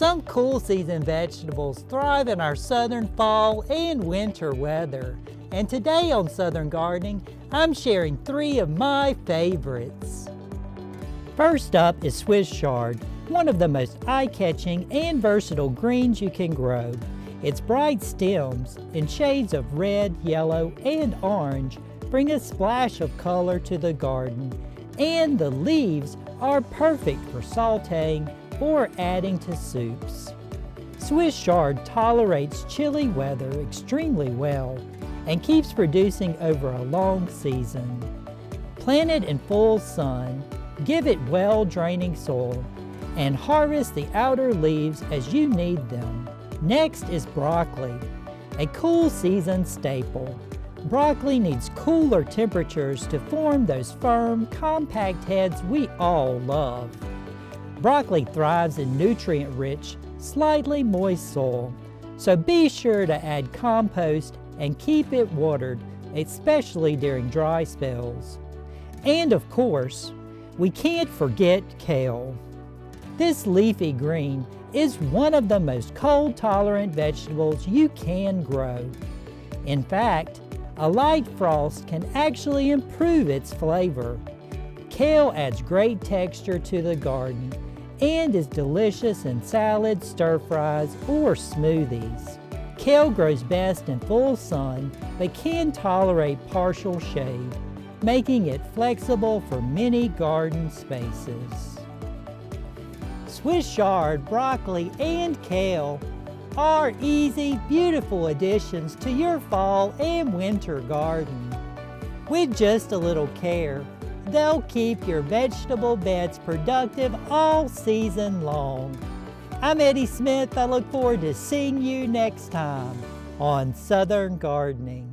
Some cool season vegetables thrive in our southern fall and winter weather. And today on Southern Gardening, I'm sharing 3 of my favorites. First up is Swiss chard, one of the most eye-catching and versatile greens you can grow. Its bright stems in shades of red, yellow, and orange bring a splash of color to the garden, and the leaves are perfect for sautéing or adding to soups. Swiss chard tolerates chilly weather extremely well and keeps producing over a long season. Plant it in full sun, give it well-draining soil, and harvest the outer leaves as you need them. Next is broccoli, a cool season staple. Broccoli needs cooler temperatures to form those firm, compact heads we all love. Broccoli thrives in nutrient-rich, slightly moist soil, so be sure to add compost and keep it watered, especially during dry spells. And of course, we can't forget kale. This leafy green is one of the most cold-tolerant vegetables you can grow. In fact, a light frost can actually improve its flavor. Kale adds great texture to the garden and is delicious in salads, stir-fries, or smoothies. Kale grows best in full sun, but can tolerate partial shade, making it flexible for many garden spaces. Swiss chard, broccoli, and kale are easy, beautiful additions to your fall and winter garden. With just a little care, they'll keep your vegetable beds productive all season long. I'm Eddie Smith. I look forward to seeing you next time on Southern Gardening.